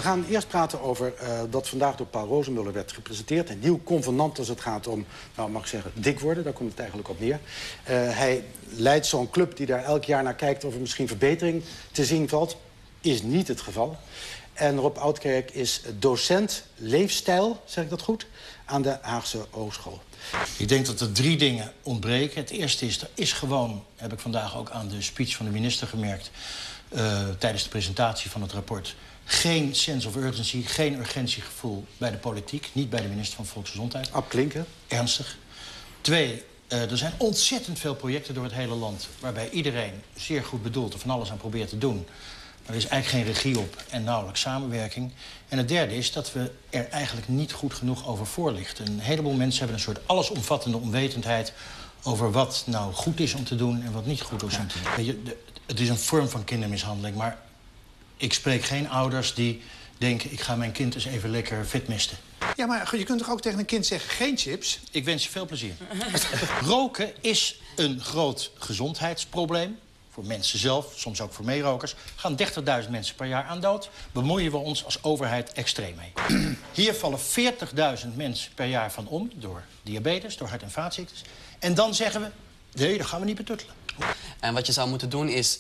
gaan eerst praten over dat vandaag door Paul Rozenmuller werd gepresenteerd. Een nieuw convenant als het gaat om, nou mag ik zeggen, dik worden. Daar komt het eigenlijk op neer. Hij leidt zo'n club die daar elk jaar naar kijkt of er misschien verbetering te zien valt. Is niet het geval. En Rob Oudkerk is docent leefstijl, zeg ik dat goed, aan de Haagse Hogeschool. Ik denk dat er 3 dingen ontbreken. Het eerste is, er is gewoon, heb ik vandaag ook aan de speech van de minister gemerkt, tijdens de presentatie van het rapport, geen sense of urgency, geen urgentiegevoel bij de politiek. Niet bij de minister van Volksgezondheid. Ab Klinken. Ernstig. 2, er zijn ontzettend veel projecten door het hele land, waarbij iedereen zeer goed bedoeld er van alles aan probeert te doen. Er is eigenlijk geen regie op en nauwelijks samenwerking. En het derde is dat we er eigenlijk niet goed genoeg over voorlichten. Een heleboel mensen hebben een soort allesomvattende onwetendheid over wat nou goed is om te doen en wat niet goed is om te doen. Weet je, het is een vorm van kindermishandeling, maar ik spreek geen ouders die denken, ik ga mijn kind eens even lekker vetmesten. Ja, maar je kunt toch ook tegen een kind zeggen, geen chips? Ik wens je veel plezier. Roken is een groot gezondheidsprobleem. Voor mensen zelf, soms ook voor meerokers. Gaan 30.000 mensen per jaar aan dood. Bemoeien we ons als overheid extreem mee. Hier vallen 40.000 mensen per jaar van om. Door diabetes, door hart- en vaatziektes. En dan zeggen we, nee, dat gaan we niet betuttelen. En wat je zou moeten doen is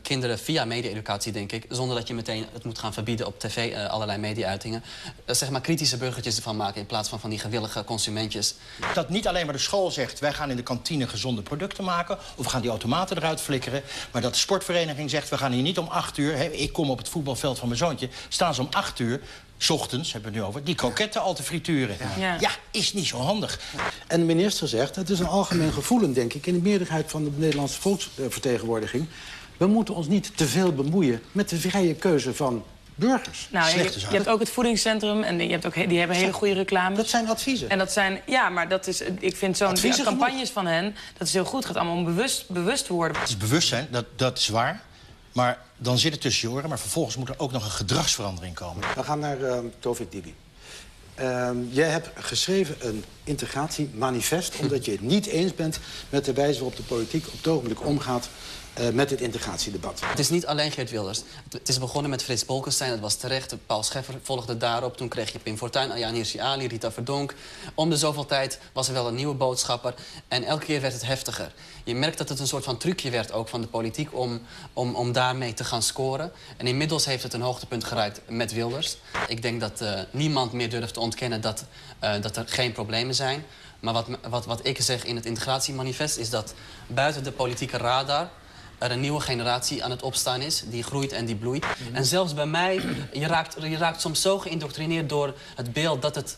kinderen via media-educatie, denk ik, zonder dat je meteen het moet gaan verbieden op tv, allerlei media-uitingen, zeg maar kritische burgertjes ervan maken in plaats van die gewillige consumentjes. Dat niet alleen maar de school zegt, wij gaan in de kantine gezonde producten maken, of we gaan die automaten eruit flikkeren, maar dat de sportvereniging zegt, we gaan hier niet om 8 uur, ik kom op het voetbalveld van mijn zoontje, staan ze om 8 uur, 's ochtends, hebben we het nu over, die kroketten al te frituren. Ja, is niet zo handig. En de minister zegt, het is een algemeen gevoelen, denk ik, in de meerderheid van de Nederlandse volksvertegenwoordiging. We moeten ons niet te veel bemoeien met de vrije keuze van burgers. Nou, je hebt ook het voedingscentrum en die hebben hele goede reclames. Dat zijn adviezen. En dat zijn, ja, maar dat is, ik vind zo'n campagnes van hen, dat is heel goed. Het gaat allemaal om bewust worden. Het is bewustzijn, dat is waar. Maar dan zit het tussen je oren, maar vervolgens moet er ook nog een gedragsverandering komen. We gaan naar Tovik Dibi. Jij hebt geschreven een integratiemanifest omdat je het niet eens bent met de wijze waarop de politiek op het ogenblik omgaat met het integratiedebat. Het is niet alleen Geert Wilders. Het is begonnen met Frits Bolkestein, dat was terecht. Paul Scheffer volgde daarop. Toen kreeg je Pim Fortuyn, Ayaan Hirsi Ali, Rita Verdonk. Om de zoveel tijd was er wel een nieuwe boodschapper. En elke keer werd het heftiger. Je merkt dat het een soort van trucje werd ook van de politiek om daarmee te gaan scoren. En inmiddels heeft het een hoogtepunt gereikt met Wilders. Ik denk dat niemand meer durft te ontkennen dat er geen problemen zijn. Maar wat ik zeg in het integratiemanifest is dat buiten de politieke radar er een nieuwe generatie aan het opstaan is, die groeit en die bloeit. En zelfs bij mij, je raakt soms zo geïndoctrineerd door het beeld dat het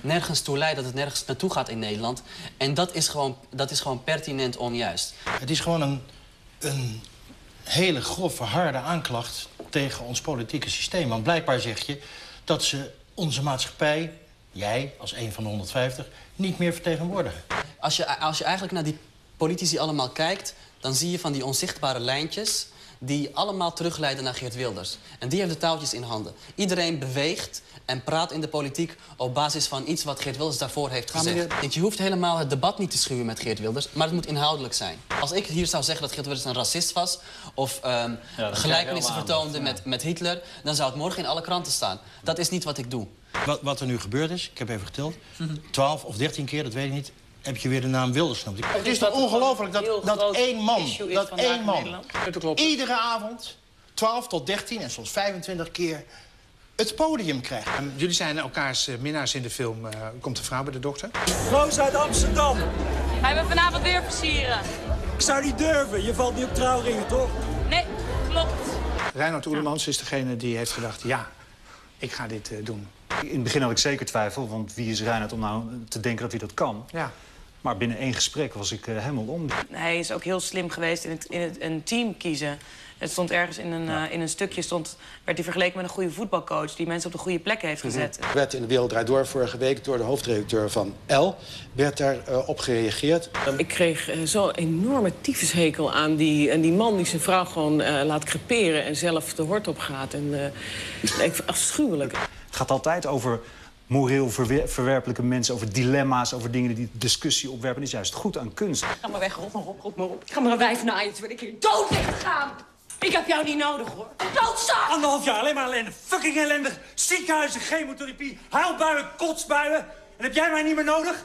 nergens toe leidt, dat het nergens naartoe gaat in Nederland. En dat is gewoon pertinent onjuist. Het is gewoon een hele grove, harde aanklacht tegen ons politieke systeem. Want blijkbaar zeg je dat ze onze maatschappij, jij als een van de 150, niet meer vertegenwoordigen. Als je eigenlijk naar die politici allemaal kijkt, dan zie je van die onzichtbare lijntjes die allemaal terugleiden naar Geert Wilders. En die heeft de touwtjes in handen. Iedereen beweegt en praat in de politiek op basis van iets wat Geert Wilders daarvoor heeft gezegd. Je hoeft helemaal het debat niet te schuwen met Geert Wilders, maar het moet inhoudelijk zijn. Als ik hier zou zeggen dat Geert Wilders een racist was of gelijkenissen vertoonde met Hitler, dan zou het morgen in alle kranten staan. Dat is niet wat ik doe. Wat er nu gebeurd is, ik heb even geteld, 12 of 13 keer, dat weet ik niet, heb je weer de naam Wilders genoemd. Het is toch ongelooflijk dat één man, iedere avond 12 tot 13 en soms 25 keer het podium krijgt. Jullie zijn elkaars minnaars in de film Komt de vrouw bij de dokter? Roos uit Amsterdam. Hij wil vanavond weer versieren. Ik zou niet durven, je valt niet op trouwringen, toch? Nee, klopt. Reinhard Oerlemans is degene die heeft gedacht, ja, ik ga dit doen. In het begin had ik zeker twijfel, want wie is Reinhard om nou te denken dat hij dat kan? Ja. Maar binnen 1 gesprek was ik helemaal om. Hij is ook heel slim geweest in een team kiezen. Het stond ergens in een stukje, werd hij vergeleken met een goede voetbalcoach die mensen op de goede plek heeft gezet. Er werd in de Wereld Draait Door vorige week door de hoofdredacteur van Elle werd daarop gereageerd. Ik kreeg zo'n enorme tyfushekel aan die man die zijn vrouw gewoon laat creperen en zelf de hort op gaat. En ik vind afschuwelijk. Het gaat altijd over moreel verwerpelijke mensen, over dilemma's, over dingen die discussie opwerpen. Dat is juist goed aan kunst. Ga maar weg, rot maar op. Ik ga maar een wijf naaien terwijl ik hier dood lig te gaan. Ik heb jou niet nodig, hoor. Klootzak! 1,5 jaar, alleen maar ellende. Fucking ellendig. Ziekenhuizen, chemotherapie, huilbuien, kotsbuien. En heb jij mij niet meer nodig?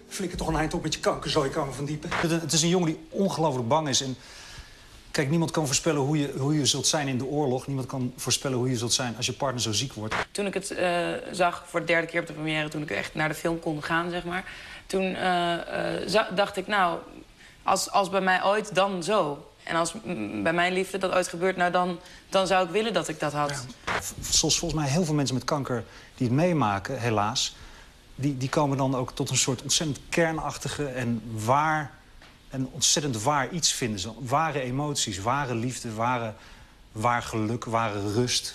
Flikker toch een eind op met je kankerzooi, kan me van diepen. Het is een jongen die ongelooflijk bang is. En kijk, niemand kan voorspellen hoe je zult zijn in de oorlog. Niemand kan voorspellen hoe je zult zijn als je partner zo ziek wordt. Toen ik het zag voor de 3e keer op de première, toen ik echt naar de film kon gaan, zeg maar. Toen dacht ik, nou, als bij mij ooit, dan zo. En als bij mijn liefde dat ooit gebeurt, nou dan zou ik willen dat ik dat had. Ja. Zoals volgens mij heel veel mensen met kanker die het meemaken, helaas... die komen dan ook tot een soort ontzettend kernachtige en ontzettend waar iets vinden. Zo, ware emoties, ware liefde, waar geluk, ware rust.